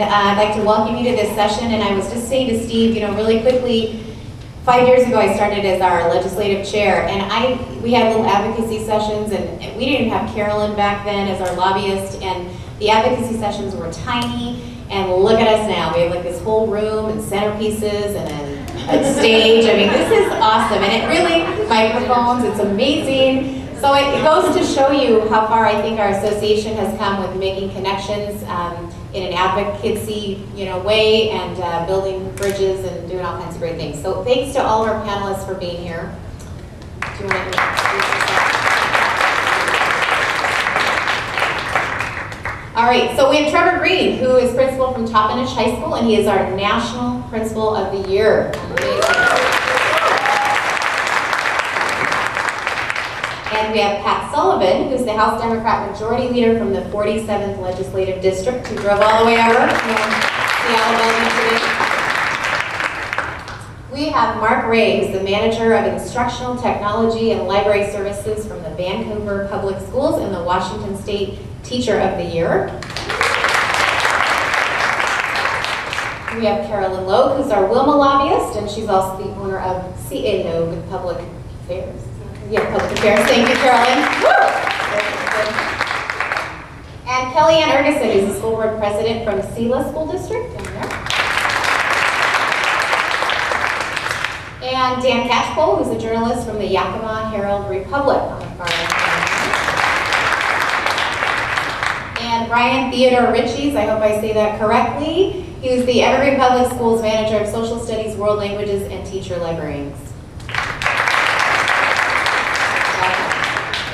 I'd like to welcome you to this session, and I was just saying to Steve, really quickly, 5 years ago I started as our legislative chair, and we had little advocacy sessions, and we didn't even have Carolyn back then as our lobbyist, and the advocacy sessions were tiny, and look at us now. We have like this whole room and centerpieces and a stage. I mean, this is awesome, and it really, microphones, it's amazing. So it goes to show you how far I think our association has come with making connections in an advocacy way, and building bridges and doing all kinds of great things. So thanks to all of our panelists for being here. Do you want to introduce yourself? All right, so we have Trevor Green, who is principal from Toppenish High School, and he is our National Principal of the Year. And we have Pat Sullivan, who's the House Democrat Majority Leader from the 47th Legislative District, who drove all the way over from Seattle building today. We have Mark Ray, who's the Manager of Instructional Technology and Library Services from the Vancouver Public Schools and the Washington State Teacher of the Year. We have Carolyn Logue, who's our WLMA lobbyist, and she's also the owner of CA Logue Public Affairs. Yeah, Public Affairs. Thank you, Carolyn. Woo! And Kellyanne Ergeson, who's the school board president from Sela School District. Down there. And Dan Catchpole, who's a journalist from the Yakima Herald-Republic on the far left. And Brian Theodore Ritchie's, I hope I say that correctly. He was the Evergreen Public Schools Manager of Social Studies, World Languages, and Teacher-Librarians.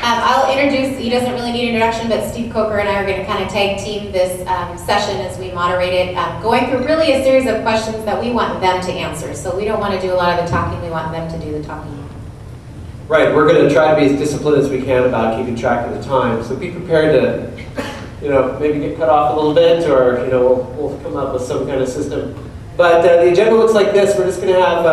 I'll introduce, he doesn't really need an introduction, but Steve Coker and I are going to kind of tag team this session as we moderate it, going through really a series of questions that we want them to answer. So we don't want to do a lot of the talking, we want them to do the talking. Right, we're going to try to be as disciplined as we can about keeping track of the time. So be prepared to, maybe get cut off a little bit, or, we'll come up with some kind of system. But the agenda looks like this. We're just going to have,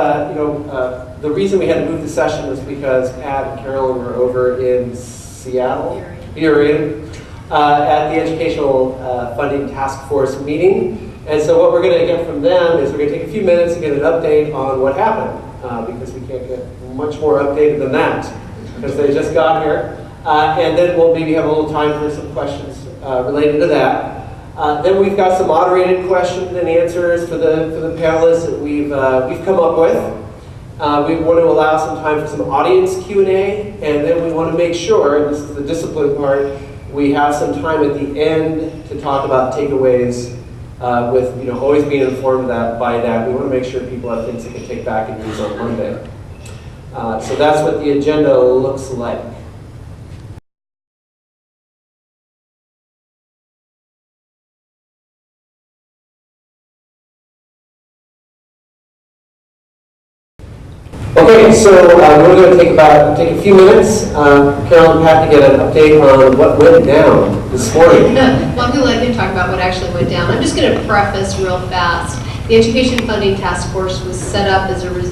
the reason we had to move the session was because Pat and Carolyn were over in Seattle, Erie, at the Educational Funding Task Force meeting. And so what we're going to get from them is we're going to take a few minutes to get an update on what happened, because we can't get much more updated than that, because they just got here. And then we'll maybe have a little time for some questions related to that. Then we've got some moderated questions and answers for the panelists that we've come up with. We want to allow some time for some audience Q&A, and then we want to make sure, and this is the discipline part, we have some time at the end to talk about takeaways with always being informed by that. We want to make sure people have things they can take back and use on Monday. So that's what the agenda looks like. Okay, so we're going to take a few minutes, Carolyn and Pat, to get an update on what went down this morning. Well, I'm going to let him talk about what actually went down. I'm just going to preface real fast. The Education Funding Task Force was set up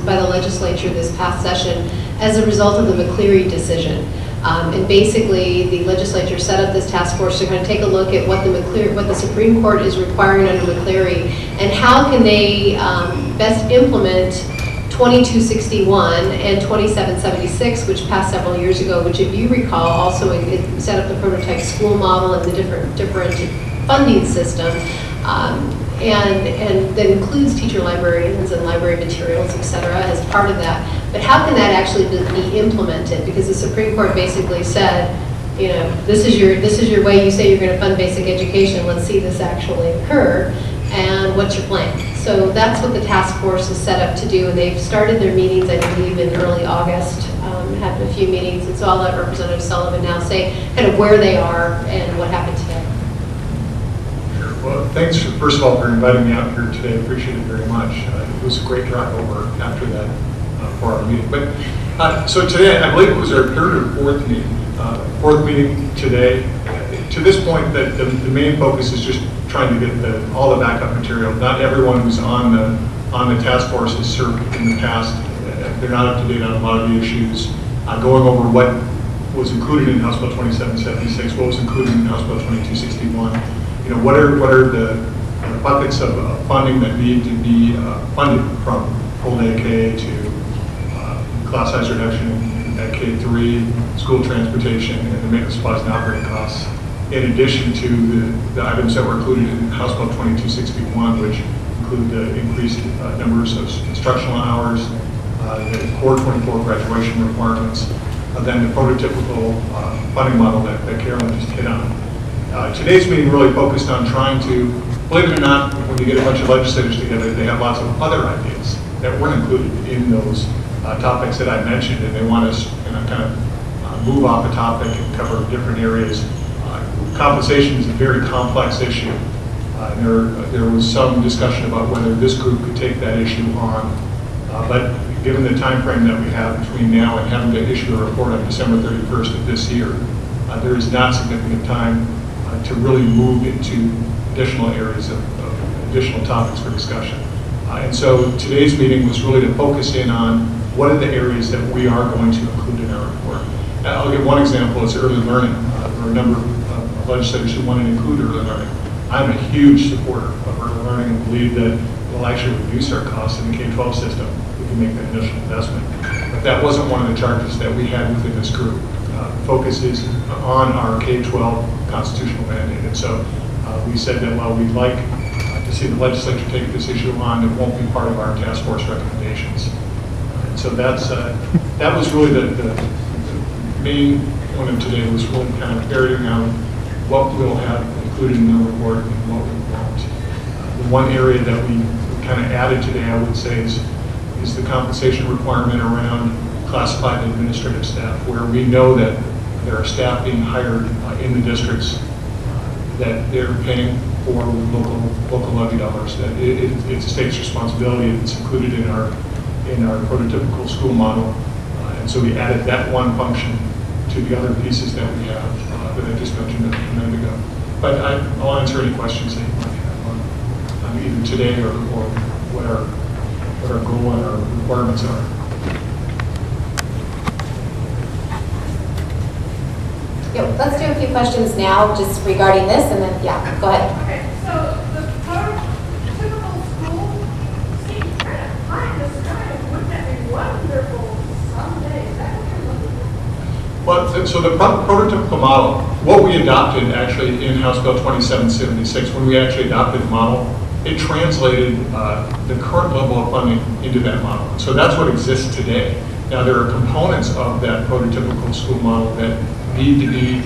by the legislature this past session as a result of the McCleary decision. And basically, the legislature set up this task force to kind of take a look at what the Supreme Court is requiring under McCleary, and how can they best implement 2261 and 2776, which passed several years ago, which, if you recall, also it set up the prototype school model and the different funding system, and that includes teacher librarians and library materials, et cetera, as part of that. But how can that actually be implemented? Because the Supreme Court basically said, this is your way you say you're going to fund basic education. Let's see this actually occur. And what's your plan? So that's what the task force is set up to do. And they've started their meetings, I believe, in early August, had a few meetings. And so I'll let Representative Sullivan now say kind of where they are and what happened today. Sure. Well, thanks, first of all, for inviting me out here today. I appreciate it very much. It was a great drive over after that for our meeting. But so today, I believe it was our third or fourth meeting today. To this point, the main focus is just trying to get all the backup material. Not everyone who's on the task force has served in the past. They're not up to date on a lot of the issues. Going over what was included in House Bill 2776, what was included in House Bill 2261. What are the buckets of funding that need to be funded, from full day K to class size reduction at K3, school transportation, and the maintenance supplies and operating costs, in addition to the items that were included in House Bill 2261, which include the increased numbers of instructional hours, the Core 24 graduation requirements, then the prototypical funding model that Carolyn just hit on. Today's meeting really focused on trying to, believe it or not, when you get a bunch of legislators together, they have lots of other ideas that weren't included in those topics that I mentioned, and they want us kind of move off the topic and cover different areas. Compensation is a very complex issue. There was some discussion about whether this group could take that issue on, but given the time frame that we have between now and having to issue a report on December 31st of this year, there is not significant time to really move into additional areas of additional topics for discussion. And so today's meeting was really to focus in on what are the areas that we are going to include in our report. I'll give one example. It's early learning. There are a number of legislators who want to include early learning. I'm a huge supporter of early learning and believe that it will actually reduce our costs in the K-12 system if we can make that initial investment. But that wasn't one of the charges that we had within this group. The focus is on our K-12 constitutional mandate. And so we said that while we'd like to see the legislature take this issue on, it won't be part of our task force recommendations. And so that was really the main point of today, was really kind of ferreting out what we'll have included in the report and what we won't. The one area that we kind of added today, I would say, is the compensation requirement around classified administrative staff, where we know that there are staff being hired in the districts that they're paying for local levy dollars. That it's a state's responsibility. It's included in our prototypical school model, and so we added that one function to the other pieces that we have that I just mentioned a minute ago. But I'll answer any questions that you might have on either today or what our goal and our requirements are. Yeah, let's do a few questions now just regarding this, and then, yeah, go ahead. Okay, so the typical school seems kind of high in the sky. Wouldn't that be wonderful someday? Is that what you're looking for? Well, so the prototypical model, what we adopted actually in House Bill 2776, when we actually adopted the model, it translated the current level of funding into that model. So that's what exists today. Now, there are components of that prototypical school model that need to be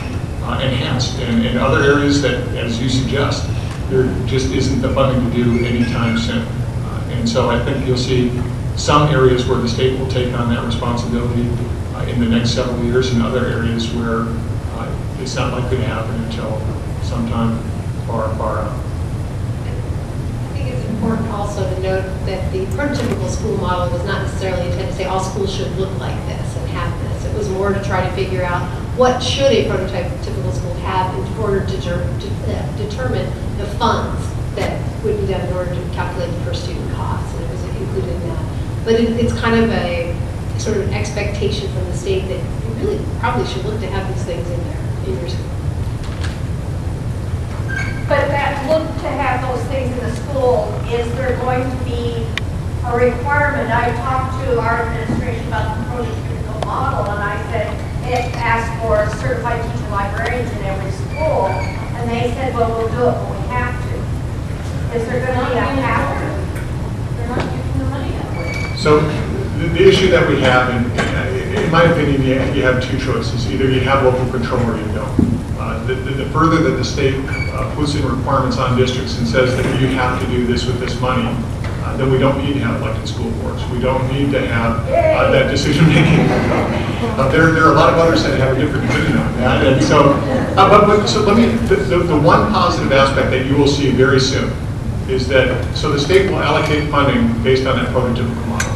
enhanced, and other areas that, as you suggest, there just isn't the funding to do anytime soon. And so I think you'll see some areas where the state will take on that responsibility in the next several years, and other areas where it's not likely to happen until sometime far out. I think it's important also to note that the prototypical school model was not necessarily intended to say all schools should look like this and have this. It was more to try to figure out what should a prototypical school have in order to determine the funds that would be done in order to calculate the per student costs, and it was included in that. But it's kind of a sort of an expectation from the state that you really probably should look to have these things in there in your school. But that look to have those things in the school, is there going to be a requirement? I talked to our administration about the prototypical model, and I said it asked for certified teacher librarians in every school, and they said, well, we'll do it when we have to. Is there going to be a have to? They're not using the money that way. So the issue that we have, in my opinion, you have two choices. Either you have local control or you don't. The further that the state puts in requirements on districts and says that you have to do this with this money, then we don't need to have elected school boards. We don't need to have that decision making. There are a lot of others that have a different opinion on that. And so, so let me, the one positive aspect that you will see very soon is that, so the state will allocate funding based on that prototypical model.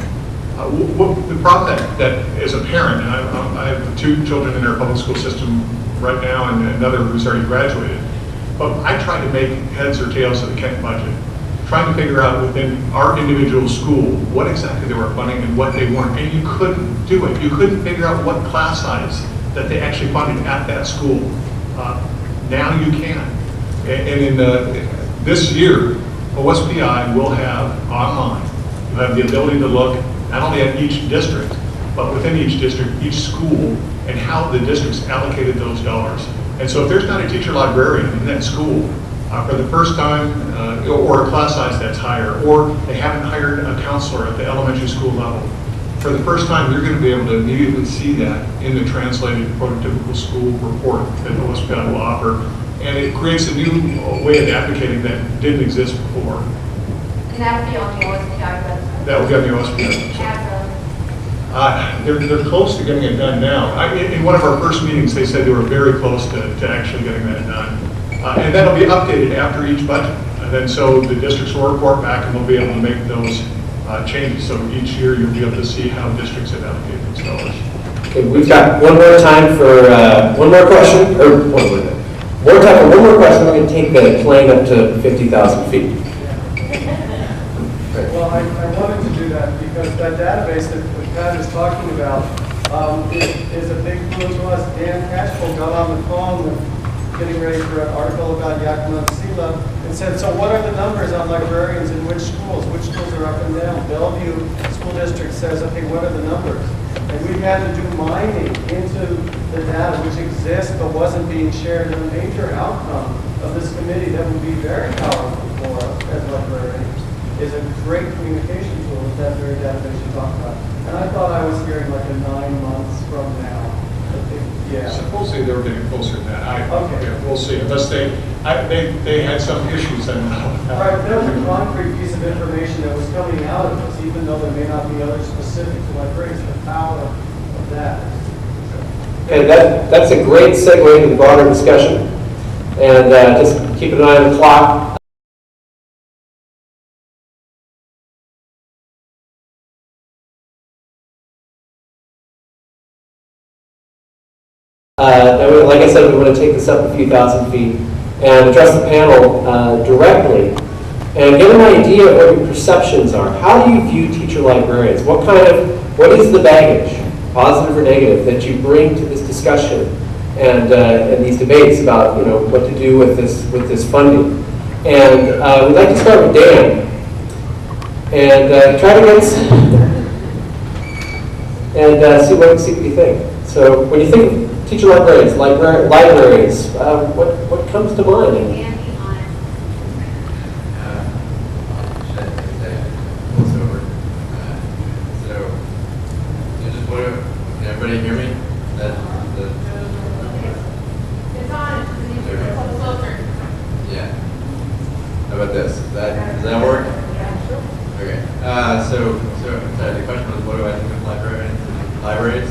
The problem that as a parent, and I have 2 children in our public school system right now and another who's already graduated, but I try to make heads or tails of the Kent budget, trying to figure out within our individual school what exactly they were funding and what they weren't, and you couldn't do it. You couldn't figure out what class size that they actually funded at that school. Now you can. And in this year, OSPI will have online, you'll have the ability to look not only at each district, but within each district, each school, and how the districts allocated those dollars. And so if there's not a teacher librarian in that school for the first time, or a class size that's higher, or they haven't hired a counselor at the elementary school level, for the first time, you're going to be able to immediately see that in the translated prototypical school report that OSPI will offer. And it creates a new way of advocating that didn't exist before. And that would be on the OSPI website. That will get the OSPI website. They're close to getting it done now. In one of our first meetings, they said they were very close to actually getting that done. And that'll be updated after each budget. And then so the districts will report back and they'll be able to make those changes. So each year you'll be able to see how districts have allocated those dollars. Okay, we've got one more time for one more question, or more time for one more question. We're going to take the plane up to 50,000 feet. Well, I wanted to do that because that database that Pat is talking about is a big clue to us. Dan Cashville got on the phone getting ready for an article about Yakima WA and said, so what are the numbers on librarians in which schools? Which schools are up and down? Bellevue School District says, okay, what are the numbers? And we had to do mining into the data which exists but wasn't being shared. And a major outcome of this committee that would be very powerful for us as librarians is a great communication tool with that very database you talked about. And I thought I was hearing like a 9 months from now. Yeah. Supposedly they were getting closer to that. Okay. Yeah, we'll see. Unless they had some issues. Right, that was a concrete piece of information that was coming out of this, even though there may not be other specific to librarians, the power of that. Okay, that's a great segue into the broader discussion. And just keep an eye on the clock. Like I said, we want to take this up a few thousand feet and address the panel directly and get an idea of what your perceptions are. How do you view teacher librarians? What is the baggage, positive or negative, that you bring to this discussion and these debates about what to do with this funding? And we'd like to start with Dan and try to get and see what you think. So when you think of teacher librarians, libraries, what comes to mind? Can everybody hear me? It's on. Yeah. How about this? Does that work? Okay. So the question was, what do I think of librarians and libraries?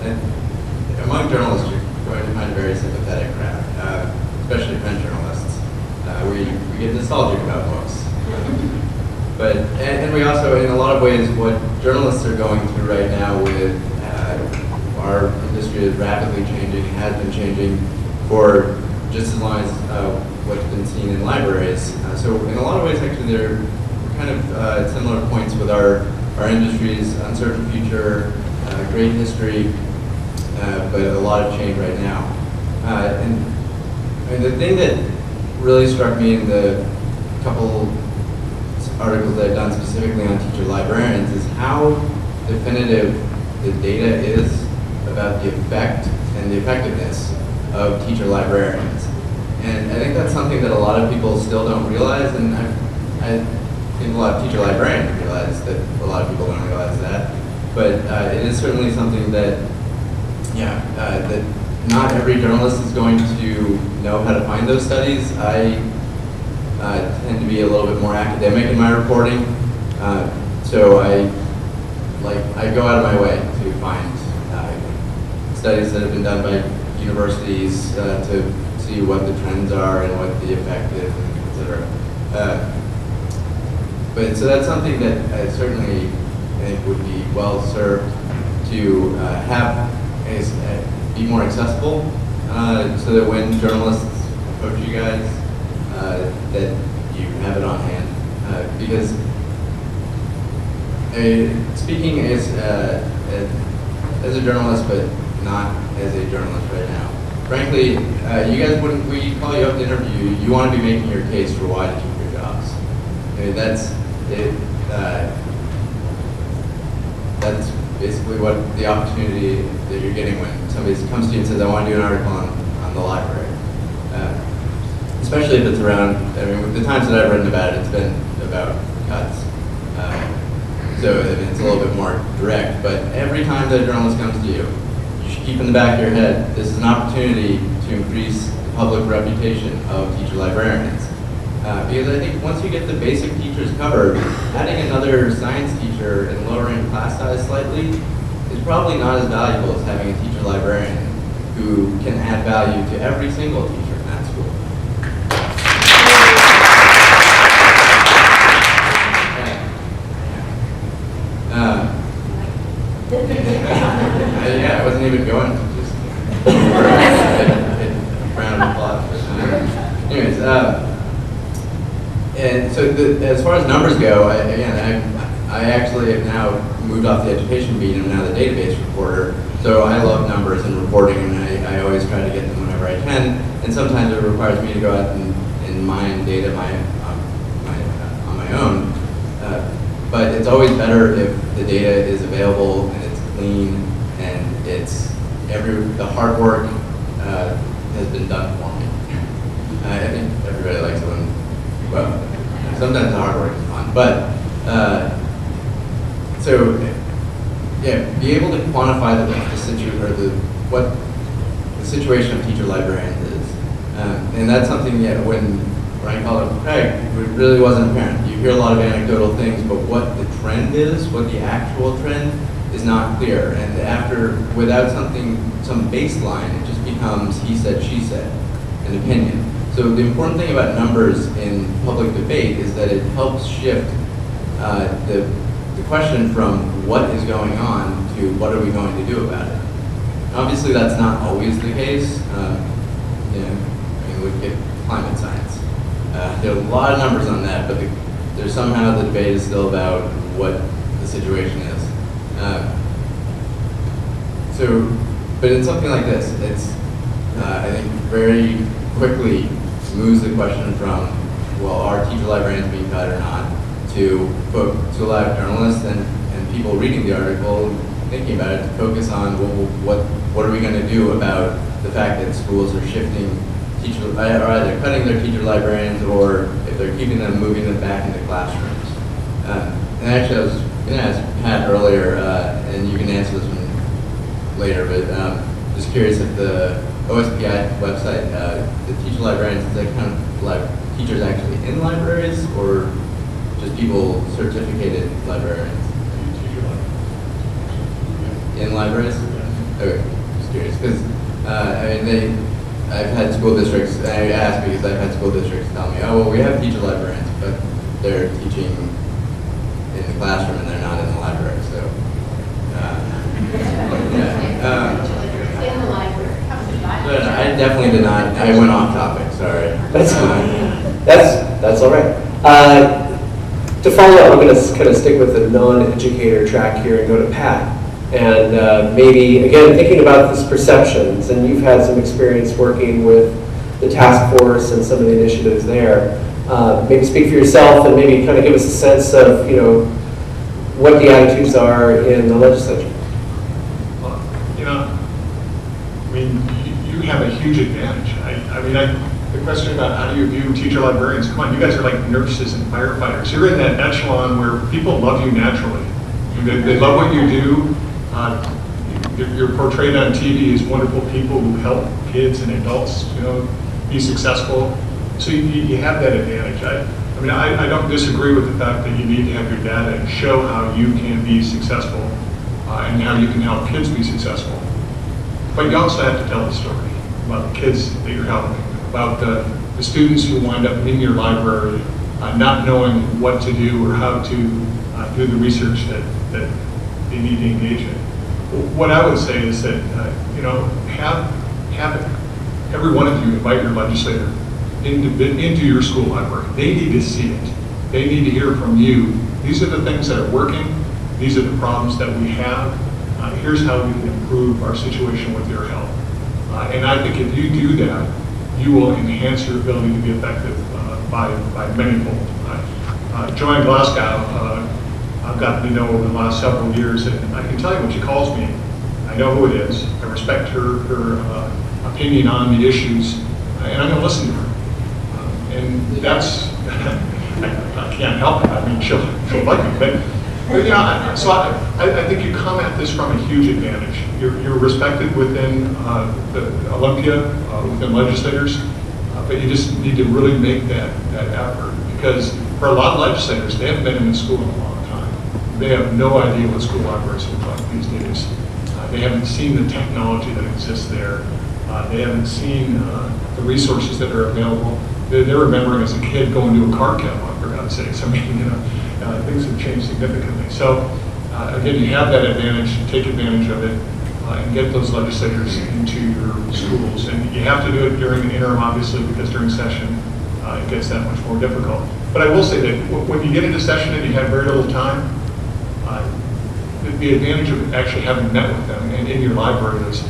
And among journalists, you're going to find a very sympathetic crowd, especially French journalists. We get nostalgic about books. But and we also, in a lot of ways, what journalists are going through right now with our industry is rapidly changing, has been changing for just as long as what's been seen in libraries. So in a lot of ways, actually, they're kind of at similar points with our industry's uncertain future, great history, but a lot of change right now. And the thing that really struck me in the couple articles that I've done specifically on teacher librarians is how definitive the data is about the effect and the effectiveness of teacher librarians. And I think that's something that a lot of people still don't realize, and I think a lot of teacher librarians realize that a lot of people don't realize that. But it is certainly something that, that not every journalist is going to know how to find those studies. I tend to be a little bit more academic in my reporting, so I go out of my way to find studies that have been done by universities to see what the trends are and what the effect is, et cetera. But so that's something that I certainly think would be well served to have be more accessible, so that when journalists approach you guys, that you have it on hand. Because speaking as a journalist, but not as a journalist right now, frankly, you guys wouldn't. We call you up to interview. You want to be making your case for why to keep your job. I mean, that's it. That's basically what the opportunity that you're getting when somebody comes to you and says, I want to do an article on the library. Especially if it's around, I mean, with the times that I've written about it, it's been about cuts. So I mean, it's a little bit more direct, but every time that a journalist comes to you, you should keep in the back of your head, this is an opportunity to increase the public reputation of teacher librarians. Because I think once you get the basic teachers covered, adding another science teacher and lowering class size slightly is probably not as valuable as having a teacher librarian who can add value to every single teacher in that school. Yeah, I wasn't even going to just round of applause. Anyways, and so as far as numbers go, I actually have now moved off the education beat and I'm now the database reporter. So I love numbers and reporting, and I always try to get them whenever I can. And sometimes it requires me to go out and mine data on my own. But it's always better if the data is available and it's clean and the hard work has been done for me. I think everybody likes it when, well, sometimes the hard work is fun, but so yeah, be able to quantify what the situation of teacher librarians is, and that's something when I called up Craig, it really wasn't apparent. You hear a lot of anecdotal things, but what the trend is, what the actual trend is not clear. And without some baseline, it just becomes he said, she said, an opinion. So the important thing about numbers in public debate is that it helps shift the question from what is going on to what are we going to do about it. Obviously, that's not always the case. Look at climate science. There are a lot of numbers on that, but there's somehow the debate is still about what the situation is. But in something like this, it's I think very quickly moves the question from, well, are teacher librarians being cut or not, to allow journalists and people reading the article, thinking about it, to focus on, well, what are we going to do about the fact that schools are shifting or either cutting their teacher librarians, or if they're keeping them, moving them back into classrooms. And actually, I was going to ask Pat earlier, and you can answer this one later, but just curious if the OSPI website, the teacher librarians, is that kind of like teachers actually in libraries, or just people certificated librarians? In libraries? Okay, just curious, because I've had school districts, and I ask because I've had school districts tell me, oh, well, we have teacher librarians, but they're teaching in the classroom and they're not in the library, so. In the library. But I definitely did not, I went off topic, sorry. That's fine. That's all right. To follow up, I'm going to kind of stick with the non-educator track here and go to Pat. And maybe, again, thinking about these perceptions, and you've had some experience working with the task force and some of the initiatives there. Maybe speak for yourself and maybe kind of give us a sense of, what the attitudes are in the legislature. Well, you have a huge advantage. The question about how do you view teacher librarians, come on, you guys are like nurses and firefighters. You're in that echelon where people love you naturally. They love what you do. You're portrayed on TV as wonderful people who help kids and adults, be successful. So you have that advantage. I don't disagree with the fact that you need to have your data and show how you can be successful and how you can help kids be successful. But you also have to tell the story about the kids that you're helping, about the students who wind up in your library not knowing what to do or how to do the research that they need to engage in. What I would say is that, have every one of you invite your legislator into your school library. They need to see it. They need to hear from you. These are the things that are working. These are the problems that we have. Here's how we can improve our situation with your help. And I think if you do that, you will enhance your ability to be effective by manyfold. Joanne Glasgow, I've gotten to know over the last several years, and I can tell you when she calls me, I know who it is. I respect her opinion on the issues, and I'm going to listen to her. And that's, I can't help it. I mean, she'll like me, but yeah. So I think you come at this from a huge advantage. You're respected within the Olympia, within legislators, but you just need to really make that effort, because for a lot of legislators, they haven't been in the school in a long time. They have no idea what school libraries look like these days. They haven't seen the technology that exists there. They haven't seen the resources that are available. They're remembering as a kid going to a card catalog, for God's sakes. I mean, things have changed significantly. So again, you have that advantage. Take advantage of it and get those legislators into your schools. And you have to do it during the interim, obviously, because during session it gets that much more difficult. But I will say that when you get into session and you have very little time, the advantage of actually having met with them and in your library is,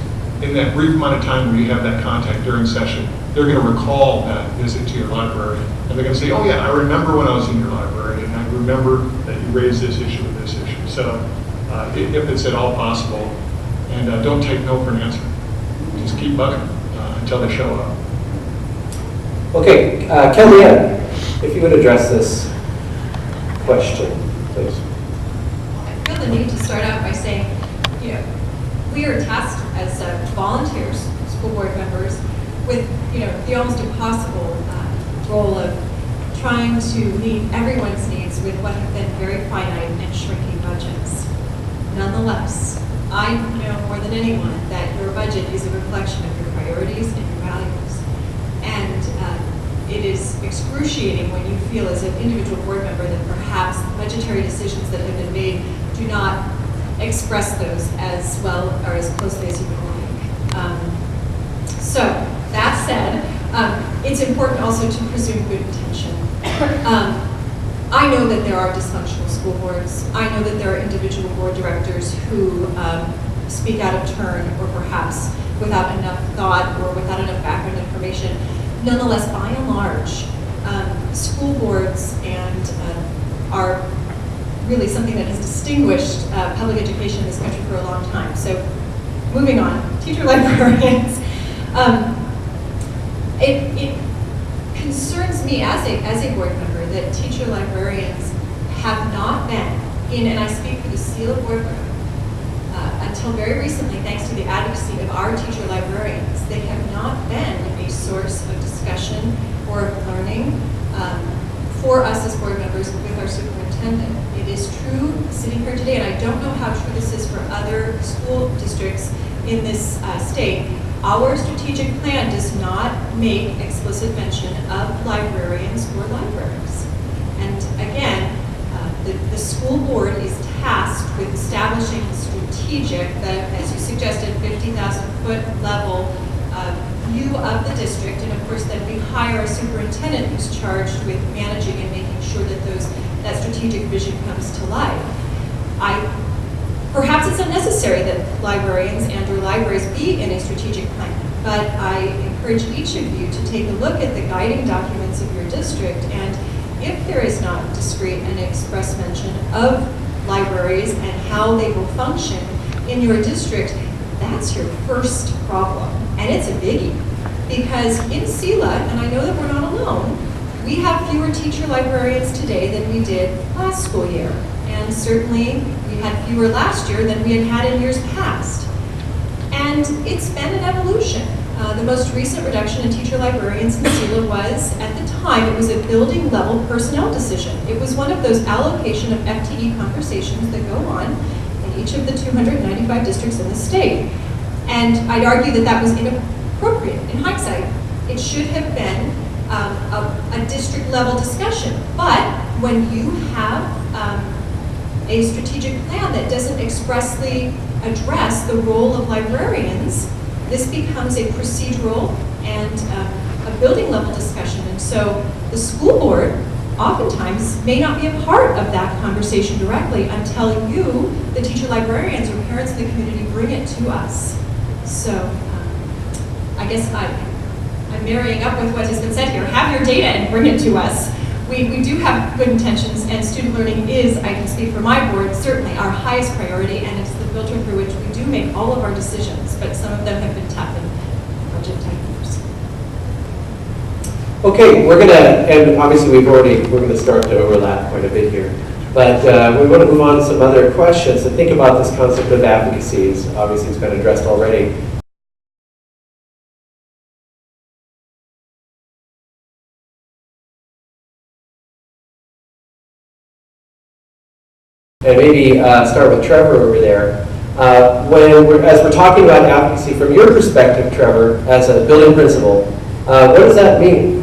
in that brief amount of time where you have that contact during session, they're going to recall that visit to your library, and they're going to say, oh yeah, I remember when I was in your library, and I remember that you raised this issue with this issue. So if it's at all possible, and don't take no for an answer. Just keep bugging until they show up. Okay, Kellyanne, if you would address this question, please. I feel the need to start out by saying, we are tasked as volunteers, school board members, with the almost impossible role of trying to meet everyone's needs with what have been very finite and shrinking budgets. Nonetheless, I know more than anyone that your budget is a reflection of your priorities and your values. And it is excruciating when you feel as an individual board member that perhaps budgetary decisions that have been made do not express those as well or as closely as you would like. So that said, it's important also to presume good intention. I know that there are dysfunctional school boards. I know that there are individual board directors who speak out of turn, or perhaps without enough thought or without enough background information. Nonetheless, by and large, school boards are really something that has distinguished public education in this country for a long time. So moving on, teacher-librarians. It concerns me as a board member that teacher-librarians have not been, and I speak for the SELA board member, until very recently, thanks to the advocacy of our teacher-librarians, they have not been a source of discussion or of learning for us as board members with our superintendent. It is true sitting here today, and I don't know how true this is for other school districts in this state. Our strategic plan does not make explicit mention of librarians or libraries. And again, the school board is tasked with establishing the strategic, as you suggested, 50,000-foot level view of the district, and of course then we hire a superintendent who's charged with managing and making sure that that strategic vision comes to life. Perhaps it's unnecessary that librarians and or libraries be in a strategic plan, but I encourage each of you to take a look at the guiding documents of your district, and if there is not discrete and express mention of libraries and how they will function in your district, that's your first problem, and it's a biggie. Because in SELA, and I know that we're not alone, we have fewer teacher librarians today than we did last school year. And certainly we had fewer last year than we had in years past. And it's been an evolution. The most recent reduction in teacher librarians in SELA was, at the time, it was a building level personnel decision. It was one of those allocation of FTE conversations that go on in each of the 295 districts in the state. And I'd argue that that was inappropriate in hindsight. It should have been a district level discussion. But when you have a strategic plan that doesn't expressly address the role of librarians, this becomes a procedural and a building level discussion. And so the school board oftentimes may not be a part of that conversation directly until you, the teacher librarians or parents in the community, bring it to us. So I guess I'm marrying up with what has been said here. Have your data and bring it to us. we do have good intentions, and student learning is, I can speak for my board, certainly our highest priority, and it's the filter through which we do make all of our decisions, but some of them have been tough in budget time years. Okay, and obviously we're going to start to overlap quite a bit here. But we want to move on to some other questions and think about this concept of advocacy. Obviously it's been addressed already. And maybe start with Trevor over there. As we're talking about advocacy, from your perspective, Trevor, as a building principal, what does that mean?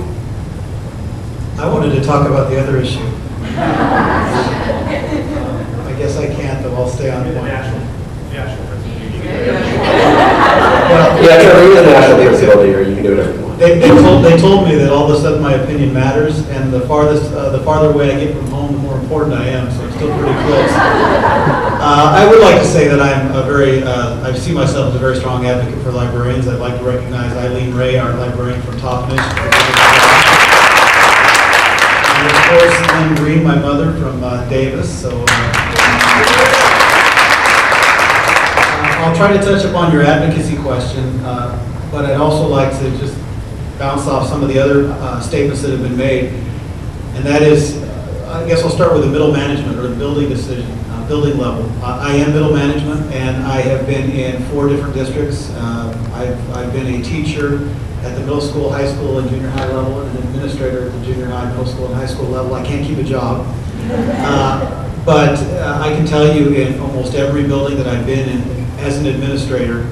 I wanted to talk about the other issue. I guess I can't, though I'll stay on point. Well, Yeah, Trevor, you're the national principal here. You can do whatever you want. They told me that all of a sudden my opinion matters, and the farther away I get from home, the more important I am. So I'm still pretty close. I would like to say that I see myself as a very strong advocate for librarians. I'd like to recognize Eileen Ray, our librarian from Toppenish. And of course, Lynn Green, my mother from Davis. So I'll try to touch upon your advocacy question, but I'd also like to just bounce off some of the other statements that have been made. And that is, I guess I'll start with the middle management or the building decision, building level. I am middle management, and I have been in 4 different districts. I've been a teacher at the middle school, high school, and junior high level, and an administrator at the junior high, middle school, and high school level. I can't keep a job. But I can tell you in almost every building that I've been in as an administrator,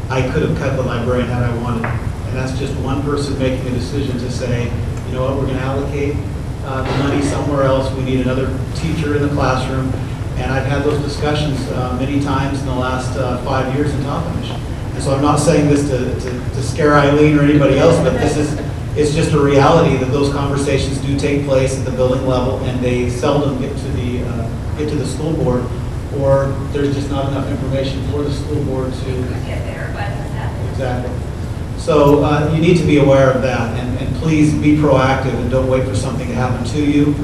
I could have cut the librarian had I wanted. And that's just one person making a decision to say, you know what, we're going to allocate the money somewhere else. We need another teacher in the classroom. And I've had those discussions many times in the last 5 years in Toppenish. And so I'm not saying this to scare Eileen or anybody else, but it's just a reality that those conversations do take place at the building level, and they seldom get to the school board, or there's just not enough information for the school board to get there, but exactly. So you need to be aware of that, and please be proactive and don't wait for something to happen to you.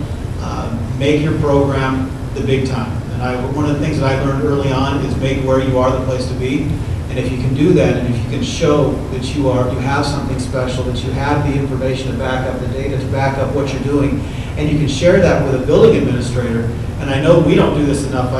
Make your program the big time. And one of the things that I learned early on is make where you are the place to be. And if you can do that, and if you can show that you have something special, that you have the information to back up the data, to back up what you're doing, and you can share that with a building administrator. And I know we don't do this enough.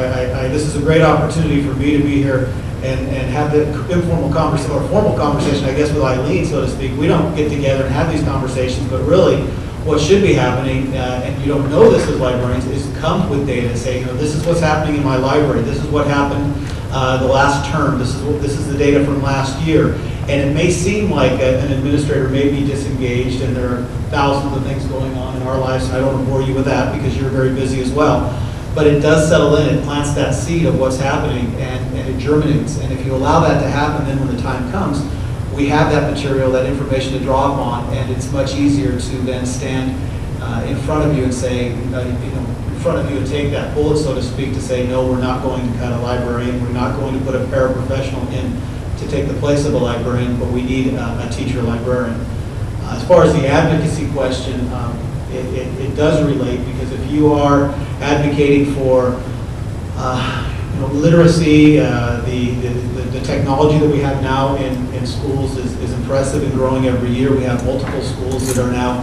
This is a great opportunity for me to be here and have the informal conversation, or formal conversation, I guess, with Eileen, so to speak. We don't get together and have these conversations, but really what should be happening, and you don't know this as librarians, is come with data and say, you know, this is what's happening in my library. This is what happened the last term. This is the data from last year. And it may seem like an administrator may be disengaged, and there are thousands of things going on in our lives, and I don't want to bore you with that because you're very busy as well. But it does settle in, it plants that seed of what's happening, and it germinates. And if you allow that to happen, then when the time comes, we have that material, that information to draw upon, and it's much easier to then stand in front of you and say, in front of you and take that bullet, so to speak, to say, no, we're not going to cut a librarian, we're not going to put a paraprofessional in to take the place of a librarian, but we need a teacher librarian. As far as the advocacy question, it does relate, because if you are advocating for literacy, the technology that we have now in schools is impressive and growing every year. We have multiple schools that are now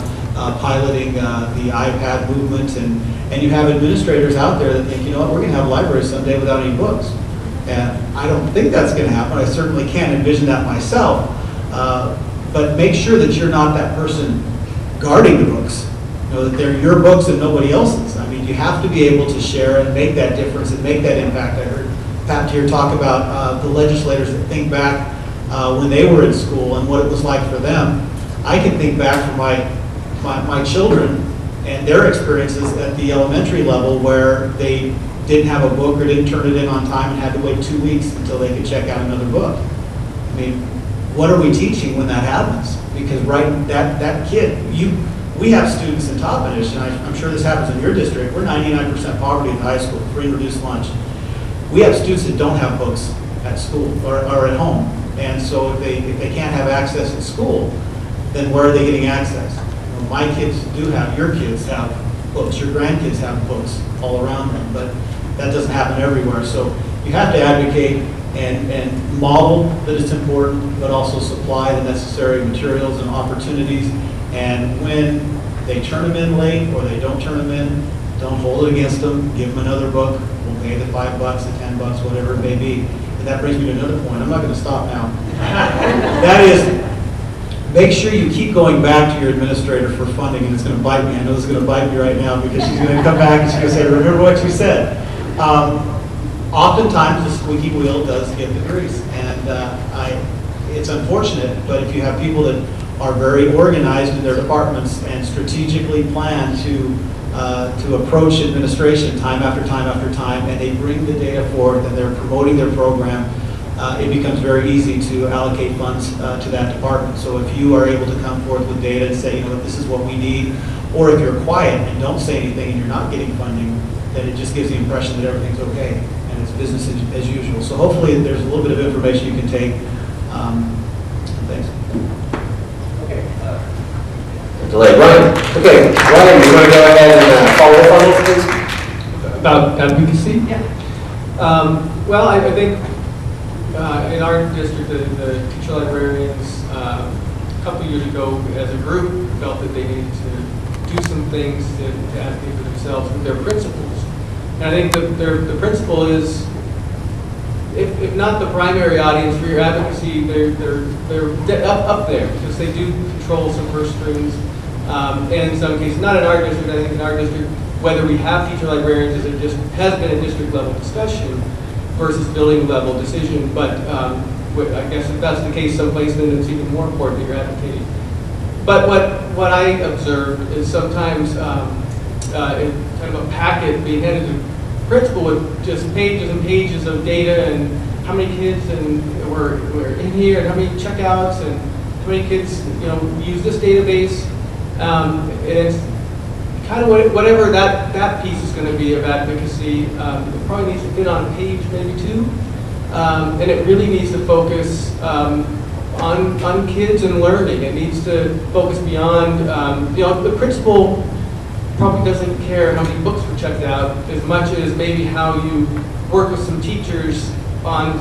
piloting the iPad movement, and you have administrators out there that think, you know what, we're going to have a library someday without any books. And I don't think that's going to happen. I certainly can't envision that myself. But make sure that you're not that person guarding the books. You know, that they're your books and nobody else's. I mean, you have to be able to share and make that difference and make that impact. I heard Pat here talk about the legislators that think back when they were in school and what it was like for them. I can think back from my children and their experiences at the elementary level, where they didn't have a book or didn't turn it in on time and had to wait 2 weeks until they could check out another book. I mean, what are we teaching when that happens? Because that kid, we have students in Toppenish, and I'm sure this happens in your district. We're 99% poverty in high school, free and reduced lunch. We have students that don't have books at school or at home. And so if they can't have access at school, then where are they getting access? my kids do have, your kids have books, your grandkids have books all around them, but that doesn't happen everywhere. So you have to advocate and model that it's important, but also supply the necessary materials and opportunities. And when they turn them in late or they don't turn them in, don't hold it against them, give them another book, we'll pay the $5, the $10, whatever it may be. And that brings me to another point. I'm not going to stop now. That is, make sure you keep going back to your administrator for funding, and it's going to bite me. I know it's going to bite me right now because she's going to come back and she's going to say, remember what you said. Oftentimes, the squeaky wheel does get the grease, and it's unfortunate, but if you have people that are very organized in their departments and strategically plan to approach administration time after time after time, and they bring the data forth and they're promoting their program, it becomes very easy to allocate funds to that department. So if you are able to come forth with data and say, you know, this is what we need, or if you're quiet and don't say anything and you're not getting funding, then it just gives the impression that everything's okay and it's business as usual. So hopefully there's a little bit of information you can take. Thanks. Okay. Delay. Ryan. Okay, Ryan, you want to go ahead and follow up on this, please? About advocacy? Yeah. Well, I think in our district, the Teacher-Librarians, a couple of years ago, as a group, felt that they needed to do some things to advocate for themselves with their principals. And I think that the principal is, if not the primary audience for your advocacy, they're up there because they do control some purse strings. And in some cases, not in our district, I think in our district, whether we have teacher librarians has been a district level discussion versus building level decision. But I guess if that's the case someplace, then it's even more important that you're advocating. But what I observed is sometimes in kind of a packet being handed to the principal with just pages and pages of data and how many kids were in here and how many checkouts and how many kids use this database. And it's kind of whatever that piece is going to be of advocacy. It probably needs to fit on a page, maybe two, and it really needs to focus on kids and learning. It needs to focus beyond. The principal probably doesn't care how many books were checked out as much as maybe how you work with some teachers on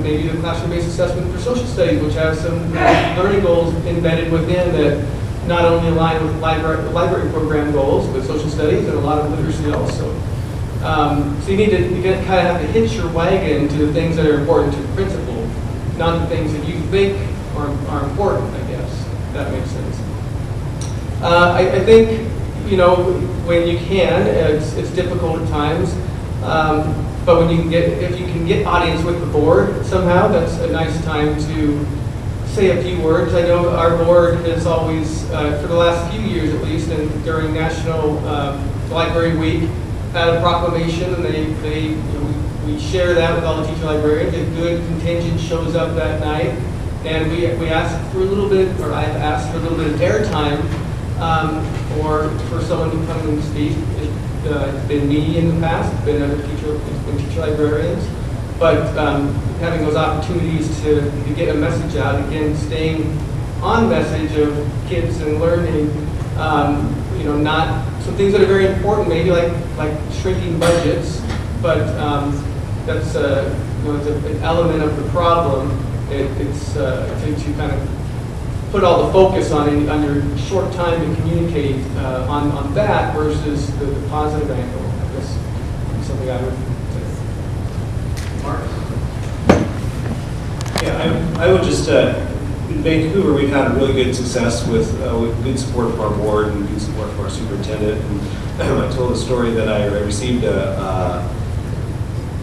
maybe the classroom-based assessment for social studies, which has some learning goals embedded within that not only align with library program goals, but social studies and a lot of literacy also. So you need to kind of have to hitch your wagon to the things that are important to the principal, not the things that you think are important, I guess, if that makes sense. I think, when you can, it's difficult at times, but when if you can get audience with the board somehow, that's a nice time to say a few words. I know our board has always, for the last few years at least, and during National Library Week, had a proclamation, and we share that with all the teacher librarians. A good contingent shows up that night, and we ask for a little bit, or I've asked for a little bit of airtime, or for someone to come and speak. It's been me in the past, it's been other teacher librarians, but having those opportunities to get a message out, again, staying on message of kids and learning, not some things that are very important, maybe like shrinking budgets, but that's it's an element of the problem. It's to kind of put all the focus on your short time to communicate on that versus the positive angle. I guess is something I would say. Mark? Yeah, I would just, in Vancouver, we've had a really good success with good support from our board and good support from our superintendent. And I told a story that I received a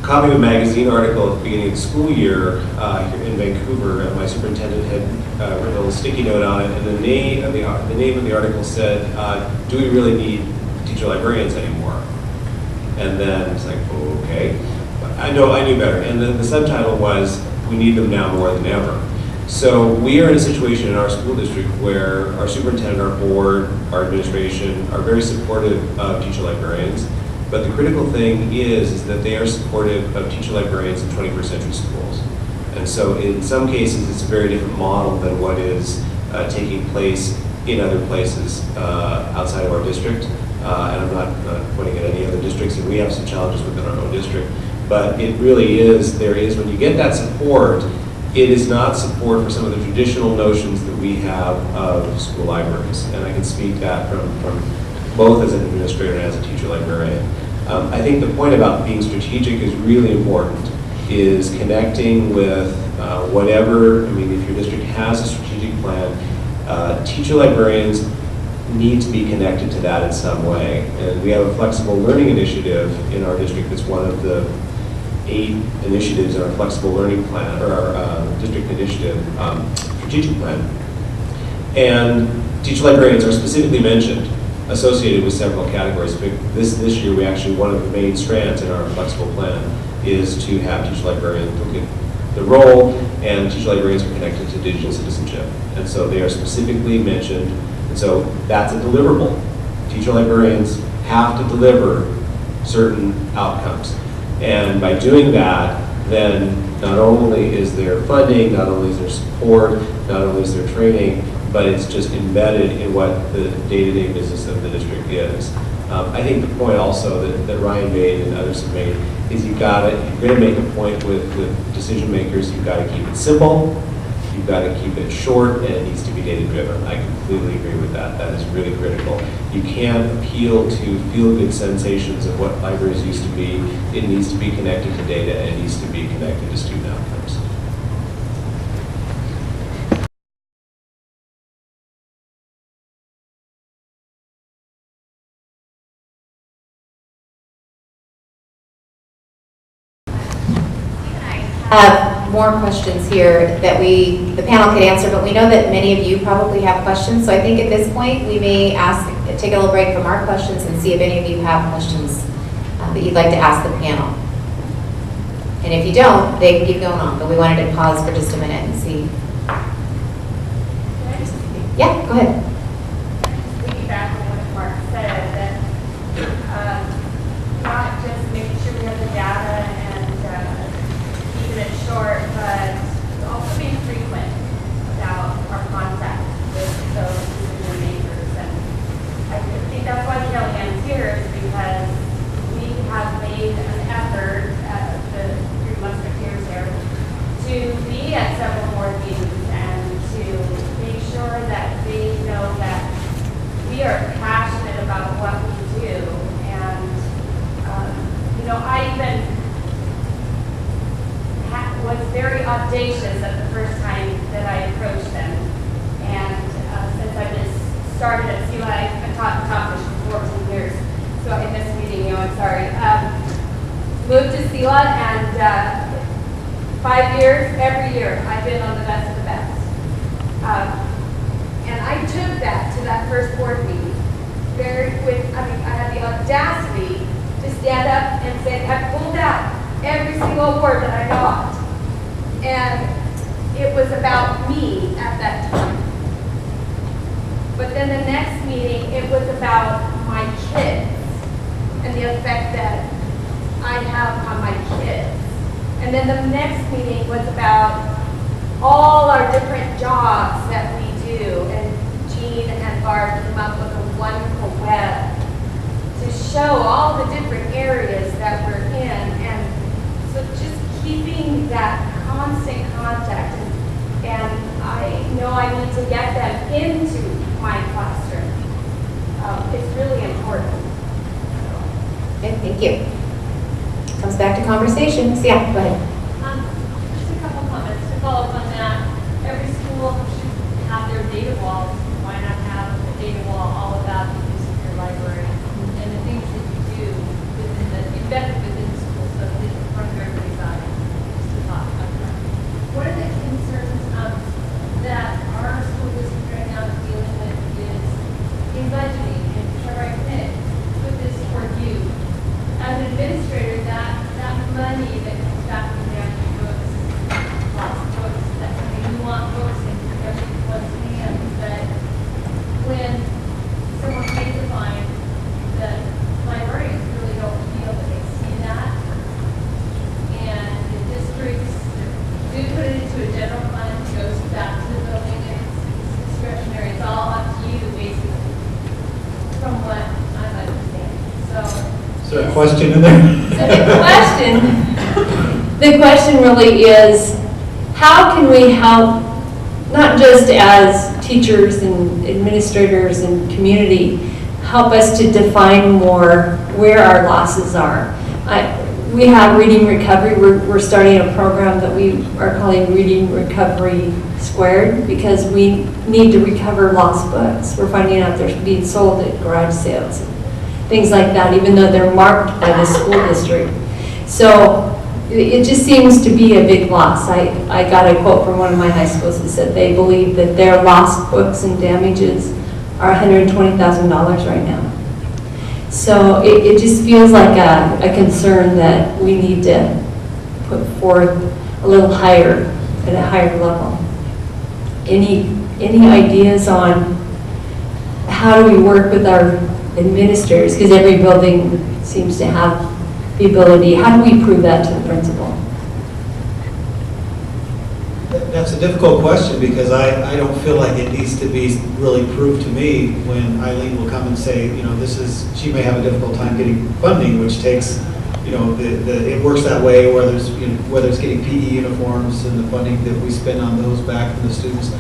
copy of a magazine article at the beginning of the school year here in Vancouver, and my superintendent had written a little sticky note on it, and the name of the article said, "Do we really need teacher librarians anymore?" And then it's like, oh, okay. I knew better. And then the subtitle was, "We need them now more than ever." So we are in a situation in our school district where our superintendent, our board, our administration are very supportive of teacher librarians. But the critical thing is that they are supportive of teacher librarians in 21st century schools. And so in some cases, it's a very different model than what is taking place in other places outside of our district. And I'm not pointing at any other districts, and we have some challenges within our own district. But it really is, when you get that support, it is not support for some of the traditional notions that we have of school libraries. And I can speak that from both as an administrator and as a teacher librarian. I think the point about being strategic is really important, is connecting with whatever, I mean, if your district has a strategic plan, teacher librarians need to be connected to that in some way. And we have a flexible learning initiative in our district that's one of the 8 initiatives in our flexible learning plan, or our district initiative strategic plan. And teacher librarians are specifically mentioned, associated with several categories. But this year, we actually, one of the main strands in our flexible plan is to have teacher librarians look at the role, and teacher librarians are connected to digital citizenship. And so they are specifically mentioned. And so that's a deliverable. Teacher librarians have to deliver certain outcomes. And by doing that, then not only is there funding, not only is there support, not only is there training, but it's just embedded in what the day-to-day business of the district is. I think the point also that Ryan made and others have made is you're going to make a point with decision makers, you've got to keep it simple, you've got to keep it short, and it needs to be data-driven. I completely agree with that. That is really critical. You can't appeal to feel-good sensations of what libraries used to be. It needs to be connected to data, and it needs to be connected to student outcomes. More questions here that the panel could answer, but we know that many of you probably have questions, so I think at this point we may take a little break from our questions and see if any of you have questions that you'd like to ask the panel. And if you don't, they can keep going on, but we wanted to pause for just a minute and see. Yeah, go ahead. Piggyback on what Mark said, that not just making sure we have the data and keeping it short, but also being frequent about our contact with those decision makers. And I think that's why Kellyanne's here, is because we have made an effort, the 3 musketeers here, to be at several board meetings and to make sure that they know that we are passionate about what we do. And, I even was very audacious at the first time that I approached them. And since I've been started at CELA, I've taught this for 14 years, so I missed meeting you, I'm sorry. Moved to CELA, and 5 years, every year, I've been on the best of the best. And I took that to that first board meeting. I had the audacity to stand up and say, I pulled out every single word that I got. And it was about me at that time. But then the next meeting, it was about my kids and the effect that I have on my kids. And then the next meeting was about all our different jobs that we do. And Jean and Barb came up with a wonderful web to show all the different areas that we're in. And so just keeping that constant contact, and I know I need to get them into my classroom. It's really important. Okay, thank you. Comes back to conversations. Yeah, go ahead. Just a couple comments to follow up on that. Every school should have their data walls. Why not have a data wall all about the use of your library and the things that you do embedded within the school, so that it's in front of everybody's eyes, just to talk about that. One of the concerns that our school district right now is dealing with is in budgeting, and Trevor, I can put this toward you. As an administrator, that money that comes back from the books, lots of books, so. Is there a question in there? So the question really is, how can we help, not just as teachers and administrators and community, help us to define more where our losses are? We have Reading Recovery. We're starting a program that we are calling Reading Recovery Squared, because we need to recover lost books. We're finding out they're being sold at garage sales, things like that, even though they're marked by the school district. So it just seems to be a big loss. I got a quote from one of my high schools that said they believe that their lost books and damages are $120,000 right now. So it just feels like a concern that we need to put forth a little higher, at a higher level. Any ideas on how do we work with our administrators? Because every building seems to have the ability. How do we prove that to the principal? That's a difficult question, because I don't feel like it needs to be really proved to me when Eileen will come and say, you know, she may have a difficult time getting funding, which takes, you know, it works that way, whether it's getting PE uniforms and the funding that we spend on those back from the students.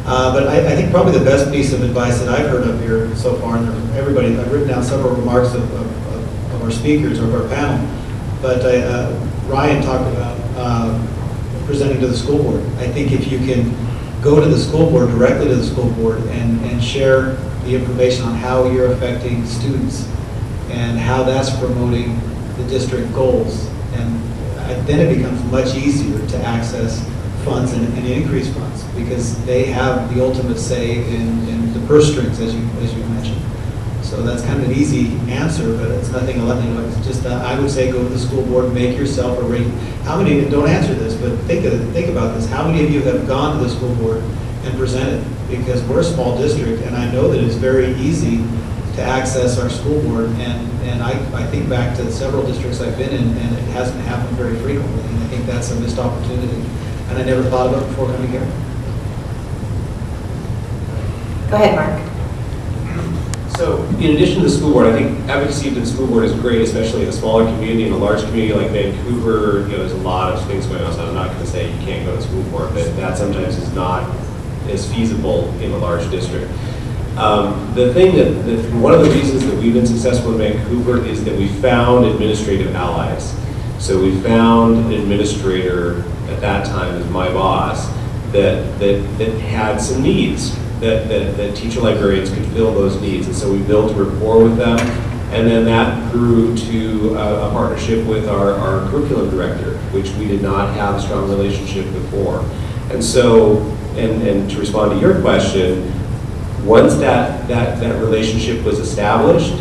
But I think probably the best piece of advice that I've heard up here so far, and everybody, I've written down several remarks of our speakers, of our panel, but Ryan talked about presenting to the school board. I think if you can go to the school board, directly to the school board, and share the information on how you're affecting students and how that's promoting the district goals, and then it becomes much easier to access funds and increase funds, because they have the ultimate say in the purse strings, as you mentioned. So that's kind of an easy answer, but it's nothing. It's just I would say go to the school board, make yourself a rate. How many? Don't answer this, but think about this. How many of you have gone to the school board and presented? Because we're a small district, and I know that it's very easy to access our school board. And I think back to several districts I've been in, and it hasn't happened very frequently. And I think that's a missed opportunity. And I never thought of it before coming here. Go ahead, Mark. So, in addition to the school board, I think advocacy to the school board is great, especially in a smaller community. In a large community like Vancouver, you know, there's a lot of things going on. So I'm not going to say you can't go to the school board, but that sometimes is not as feasible in a large district. The thing one of the reasons that we've been successful in Vancouver is that we found administrative allies. So we found an administrator at that time as my boss that had some needs. That teacher librarians could fill those needs. And so we built a rapport with them, and then that grew to a partnership with our curriculum director, which we did not have a strong relationship before. And so, and to respond to your question, once that relationship was established,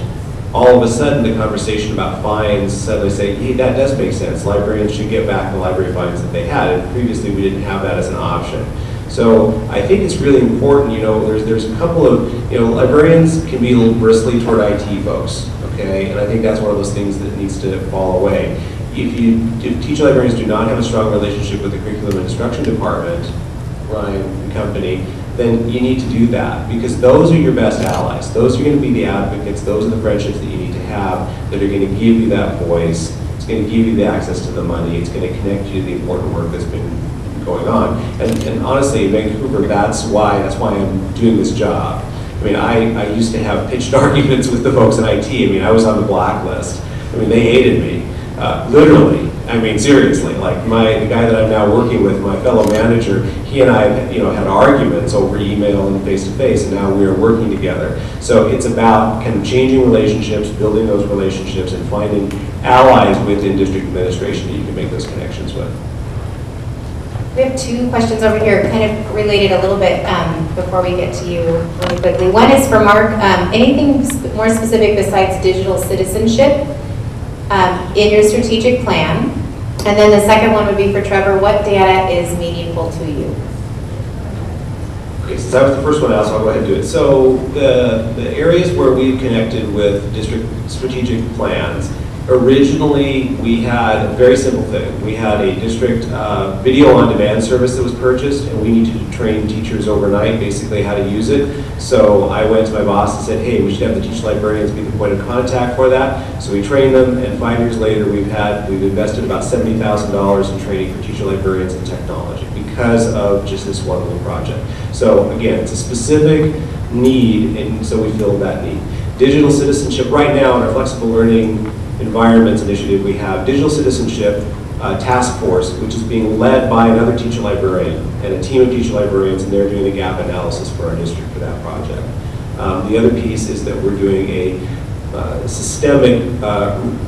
all of a sudden the conversation about fines suddenly say, hey, that does make sense. Librarians should get back the library fines that they had, and previously we didn't have that as an option. So I think it's really important, you know, there's a couple of, you know, librarians can be a little bristly toward IT folks, okay? And I think that's one of those things that needs to fall away. If teacher librarians do not have a strong relationship with the curriculum and instruction department, Ryan and company, then you need to do that, because those are your best allies. Those are going to be the advocates. Those are the friendships that you need to have that are going to give you that voice. It's going to give you the access to the money. It's going to connect you to the important work that's been going on. And honestly, in Vancouver, that's why I'm doing this job. I mean, I used to have pitched arguments with the folks in IT. I mean, I was on the blacklist. I mean, they hated me, literally. I mean, seriously. Like the guy that I'm now working with, my fellow manager, he and I, you know, had arguments over email and face-to-face, and now we are working together. So it's about kind of changing relationships, building those relationships, and finding allies within district administration that you can make those connections with. We have two questions over here, kind of related a little bit before we get to you really quickly. One is for Mark. Anything more specific besides digital citizenship in your strategic plan? And then the second one would be for Trevor. What data is meaningful to you? Okay, since I was the first one to ask, I'll go ahead and do it. So the areas where we've connected with district strategic plans Originally, we had a very simple thing. We had a district video on demand service that was purchased, and we needed to train teachers overnight basically how to use it. So I went to my boss and said, hey, we should have the teacher librarians be the point of contact for that. So we trained them, and 5 years later we've invested about $70,000 in training for teacher librarians in technology because of just this one little project. So again, it's a specific need, and so we filled that need. Digital citizenship, right now in our flexible learning environments initiative, we have digital citizenship task force, which is being led by another teacher librarian and a team of teacher librarians, and they're doing the gap analysis for our district for that project. The other piece is that we're doing a systemic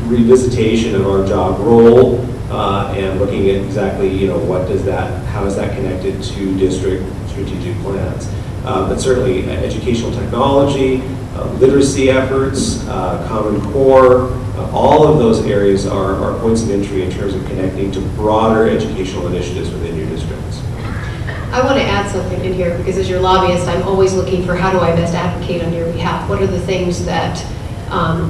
revisitation of our job role and looking at exactly, how is that connected to district strategic plans. But certainly educational technology, literacy efforts, Common Core, all of those areas are points of entry in terms of connecting to broader educational initiatives within your districts. I want to add something in here because as your lobbyist, I'm always looking for how do I best advocate on your behalf? What are the things that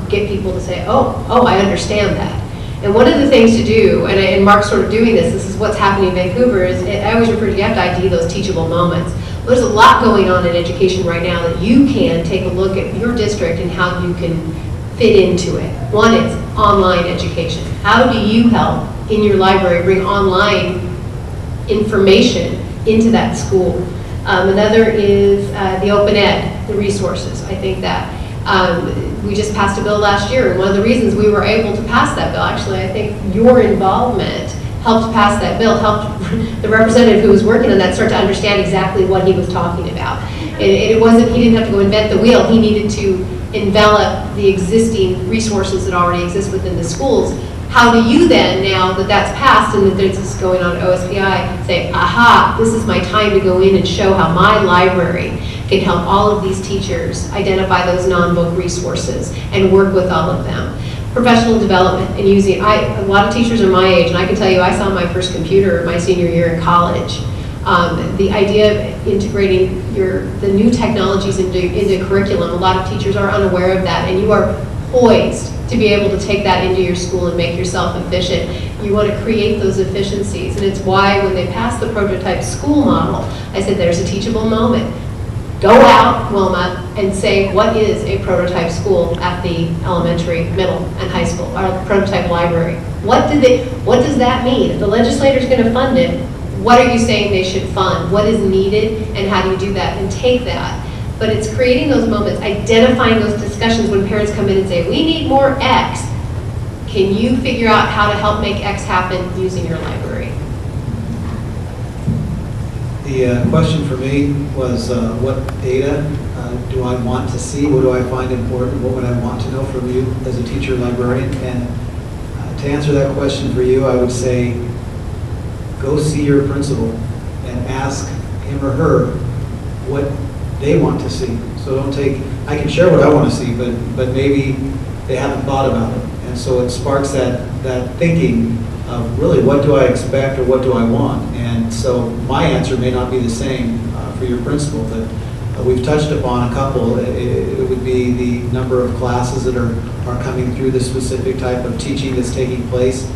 get people to say, oh, I understand that. And one of the things to do, and Mark's sort of doing this is what's happening in Vancouver, is I always refer to, you have to ID those teachable moments. There's a lot going on in education right now that you can take a look at your district and how you can fit into it. One is online education. How do you help in your library bring online information into that school? Another is the open ed, the resources. I think that we just passed a bill last year, and one of the reasons we were able to pass that bill, actually, I think your involvement helped pass that bill, helped the representative who was working on that start to understand exactly what he was talking about. It wasn't, he didn't have to go invent the wheel, he needed to envelop the existing resources that already exist within the schools. How do you then, now that that's passed and that this is going on at OSPI, say, aha, this is my time to go in and show how my library can help all of these teachers identify those non-book resources and work with all of them. Professional development and using, a lot of teachers are my age, and I can tell you I saw my first computer my senior year in college. The idea of integrating the new technologies into curriculum, a lot of teachers are unaware of that, and you are poised to be able to take that into your school and make yourself efficient. You want to create those efficiencies, and it's why when they passed the prototype school model, I said there's a teachable moment. Go out, WLMA, and say what is a prototype school at the elementary, middle, and high school, or prototype library. What does that mean? If the legislator's going to fund it, what are you saying they should fund? What is needed, and how do you do that? And take that. But it's creating those moments, identifying those discussions when parents come in and say, we need more X. Can you figure out how to help make X happen using your library? The question for me was what data do I want to see? What do I find important? What would I want to know from you as a teacher librarian? And to answer that question for you, I would say go see your principal and ask him or her what they want to see. So don't take, I can share what I want to see, but maybe they haven't thought about it. And so it sparks that thinking of really what do I expect or what do I want. And so my answer may not be the same for your principal, but we've touched upon a couple. It would be the number of classes that are coming through, the specific type of teaching that's taking place,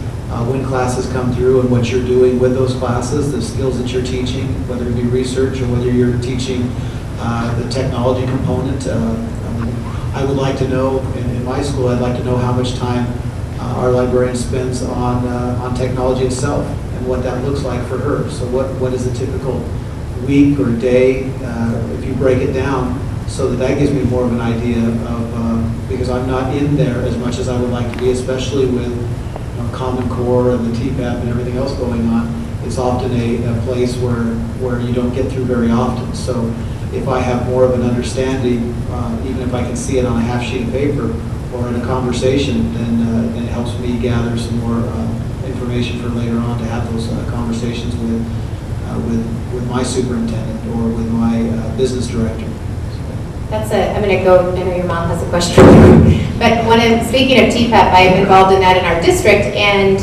when classes come through and what you're doing with those classes, the skills that you're teaching, whether it be research or whether you're teaching the technology component. I would like to know, in my school, I'd like to know how much time our librarian spends on technology itself and what that looks like for her. So what is a typical week or day, if you break it down, so that gives me more of an idea of, because I'm not in there as much as I would like to be, especially with Common Core and the TPAP and everything else going on. It's often a place where you don't get through very often. So if I have more of an understanding, even if I can see it on a half sheet of paper or in a conversation, then it helps me gather some more information for later on to have those conversations with my superintendent or with my business director. I'm going to go, I know your mom has a question. But speaking of TPAP, I'm involved in that in our district, and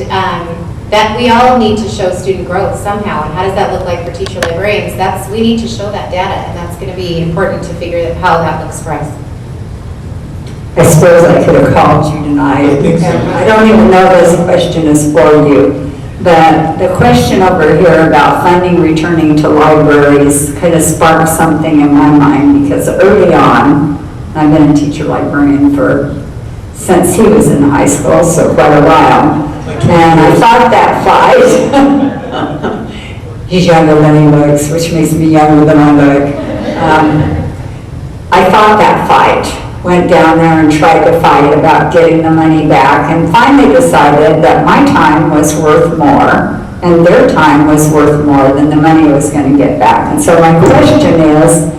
that we all need to show student growth somehow. And how does that look like for teacher librarians? We need to show that data, and that's going to be important to figure out how that looks for us. I suppose I could have called you tonight. I think so. I don't even know this question is for you, but the question over here about funding returning to libraries kind of sparked something in my mind, because early on, I've been a teacher librarian since he was in high school, so quite a while. And I fought that fight. He's younger than he looks, which makes me younger than I look. I fought that fight. Went down there and tried to fight about getting the money back, and finally decided that my time was worth more and their time was worth more than the money was going to get back. And so my question is,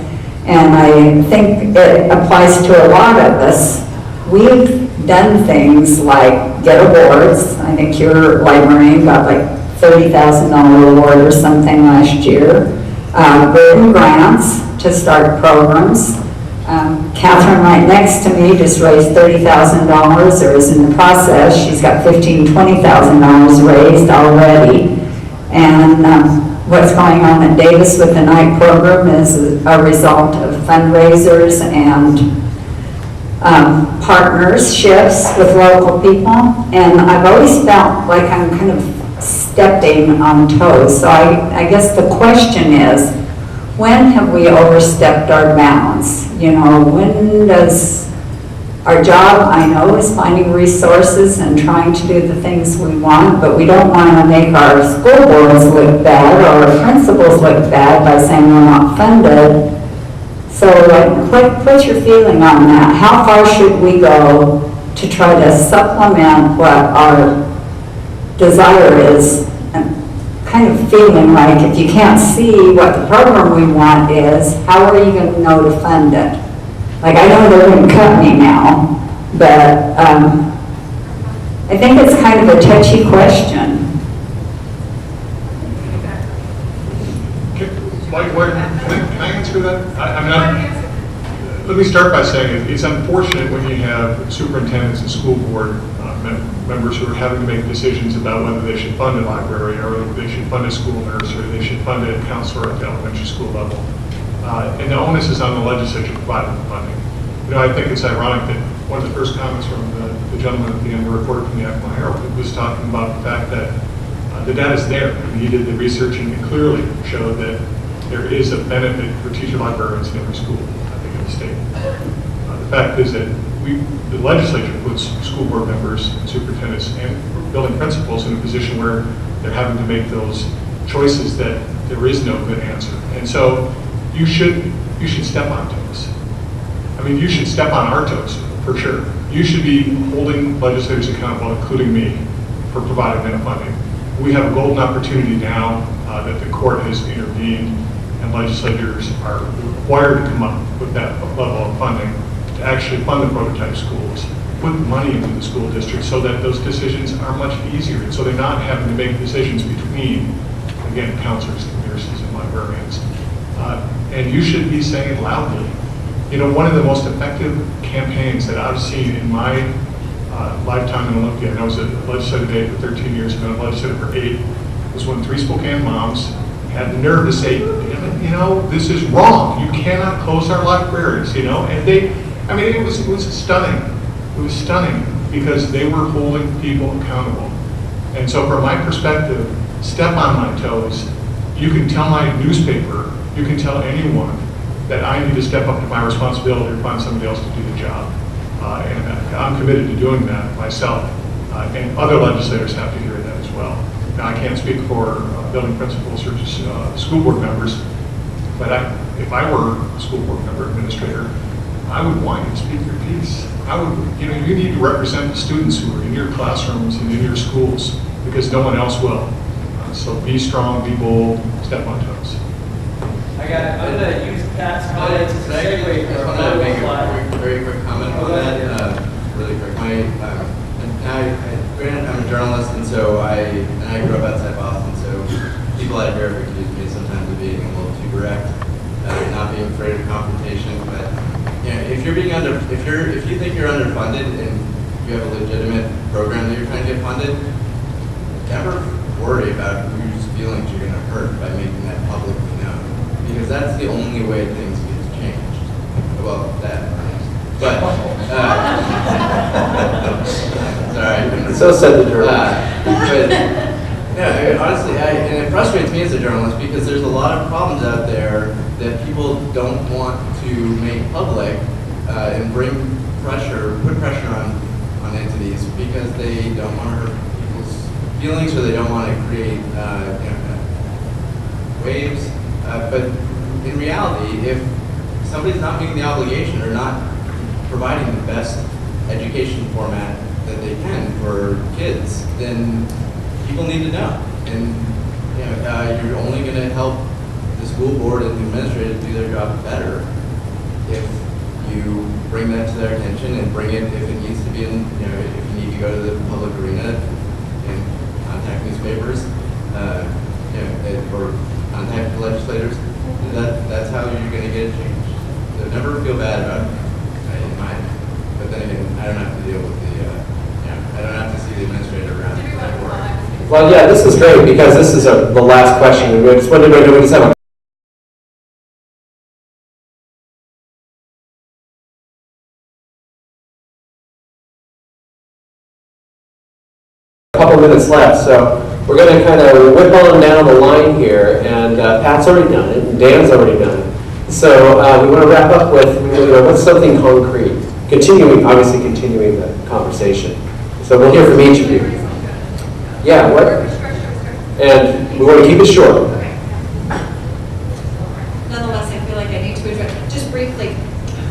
and I think it applies to a lot of us, we've done things like get awards. I think your librarian got like $30,000 award or something last year. Written grants to start programs. Catherine right next to me just raised $30,000 or is in the process. She's got $15,000, $20,000 raised already. And what's going on at Davis with the night program is a result of fundraisers and partnerships with local people. And I've always felt like I'm kind of stepping on toes. So I guess the question is, when have we overstepped our bounds? You know, when does our job, I know, is finding resources and trying to do the things we want, but we don't want to make our school boards look bad or our principals look bad by saying we're not funded. So what's your feeling on that? How far should we go to try to supplement what our desire is? Kind of feeling like if you can't see what the program we want is, how are you going to know to fund it? Like, I know they're going to cut me now, but I think it's kind of a touchy question. Mike, can I answer that? Let me start by saying it's unfortunate when you have superintendents and school board members who are having to make decisions about whether they should fund a library or whether they should fund a school nurse or they should fund a counselor at the elementary school level. And the onus is on the legislature providing the funding. You know, I think it's ironic that one of the first comments from the gentleman at the end of the report from the Yakima Herald was talking about the fact that the data is there. And he did the research and clearly showed that there is a benefit for teacher librarians in every school, I think, in the state. The fact is that the legislature puts school board members and superintendents and building principals in a position where they're having to make those choices that there is no good answer. And so you should step on toes. I mean, you should step on our toes, for sure. You should be holding legislators accountable, including me, for providing that funding. We have a golden opportunity now that the court has intervened, and legislators are required to come up with that level of funding to actually fund the prototype schools, put money into the school district so that those decisions are much easier. And so they're not having to make decisions between, again, counselors, nurses, and librarians. And you should be saying it loudly. You know, one of the most effective campaigns that I've seen in my lifetime in Olympia, and I was a legislative aide for 13 years, and a legislative for 8, was when 3 Spokane moms had the nerve to say, you know, this is wrong. You cannot close our libraries, you know. And it was stunning. It was stunning because they were holding people accountable. And so from my perspective, step on my toes. You can tell my newspaper, you can tell anyone that I need to step up to my responsibility to find somebody else to do the job. And I'm committed to doing that myself. And other legislators have to hear that as well. Now, I can't speak for building principals or just school board members, but if I were a school board member administrator, I would want you to speak your piece. You need to represent the students who are in your classrooms and in your schools because no one else will. So be strong, be bold, step on toes. I'm going to use Pat's comments as a segue I for just a want to make slide. a very quick comment on that, really quick. I'm a journalist, and so I grew up outside Boston, so people out here have accused me sometimes of being a little too direct, not being afraid of confrontation. But if you think you're underfunded and you have a legitimate program that you're trying to get funded, never worry about whose feelings you're going to hurt by making that publicly known, because that's the only way things get changed. Well, But, sorry. So said the journalist. But, yeah, honestly, and it frustrates me as a journalist because there's a lot of problems out there that people don't want to make public and bring pressure, put pressure on entities because they don't want to hurt people's feelings or they don't want to create waves. But in reality, if somebody's not meeting the obligation or not providing the best education format that they can for kids, then people need to know. And you're only going to help the school board and the administrators do their job better if you bring that to their attention and bring it if it needs to be in, if you need to go to the public arena and contact newspapers, or contact the legislators. That's how you're going to get it changed. So never feel bad about it, in my opinion. But then again, I don't have to deal with I don't have to see the administrator around. Well, yeah, this is great because this is the last question. We just wanted to we just have a couple minutes left, so we're going to kind of whip on down the line here, and Pat's already done it, and Dan's already done it. So we want to wrap up with what's something concrete, obviously continuing the conversation. So we'll hear from each of you. Yeah, what? And we want to keep it short. Nonetheless, I feel like I need to address, just briefly,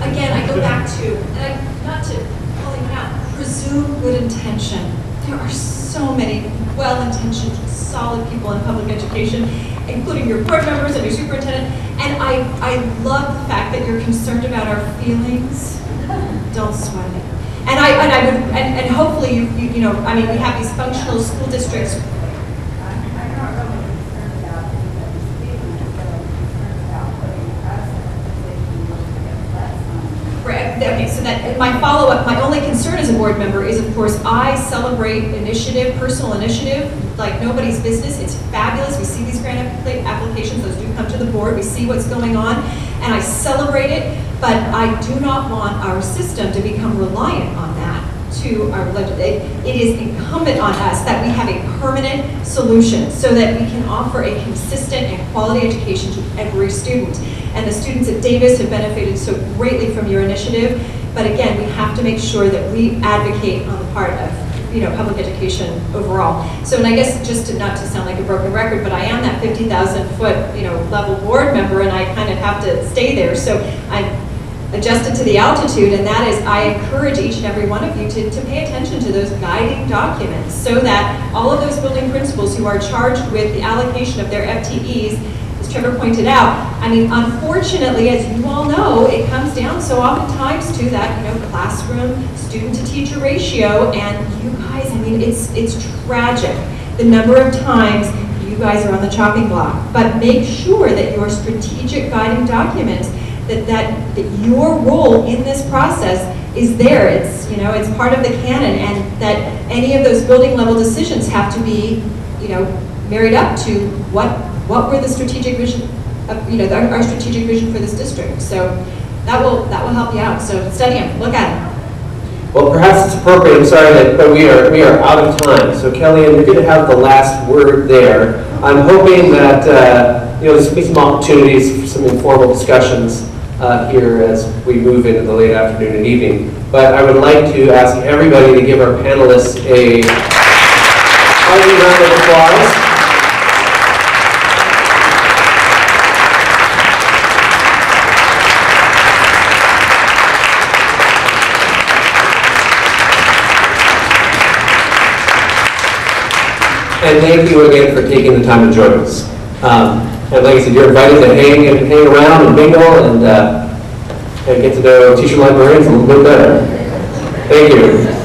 again, I go back to, and not to calling it out, presume good intention. There are so many well-intentioned, solid people in public education, including your board members and your superintendent, and I love the fact that you're concerned about our feelings. Don't sweat it. And I would, and hopefully we have these functional school districts. Okay, so that my follow-up, my only concern as a board member is, of course, I celebrate initiative, personal initiative, like nobody's business. It's fabulous. We see these grant applications, those do come to the board. We see what's going on, and I celebrate it, but I do not want our system to become reliant on that. It is incumbent on us that we have a permanent solution so that we can offer a consistent and quality education to every student. And the students at Davis have benefited so greatly from your initiative. But again, we have to make sure that we advocate on the part of public education overall. So, and I guess just not to sound like a broken record, but I am that 50,000 foot level board member, and I kind of have to stay there. So I'm adjusted to the altitude, and that is I encourage each and every one of you to pay attention to those guiding documents so that all of those building principals who are charged with the allocation of their FTEs, as Trevor pointed out, unfortunately, as you all know, it comes down so oftentimes to that classroom student to teacher ratio, and you guys, it's tragic the number of times you guys are on the chopping block. But make sure that your strategic guiding documents, that your role in this process is there. It's part of the canon, and that any of those building level decisions have to be married up to what were the strategic vision of our strategic vision for this district. So that will help you out. So study them, look at them. Well, perhaps it's appropriate. I'm sorry, but we are out of time. So Kellyanne, you're going to have the last word there. I'm hoping that there's be some opportunities for some informal discussions here as we move into the late afternoon and evening. But I would like to ask everybody to give our panelists a hearty round of applause. And thank you again for taking the time to join us. And like I said, you're invited to hang around and mingle and get to know teacher librarians a little bit better. Thank you.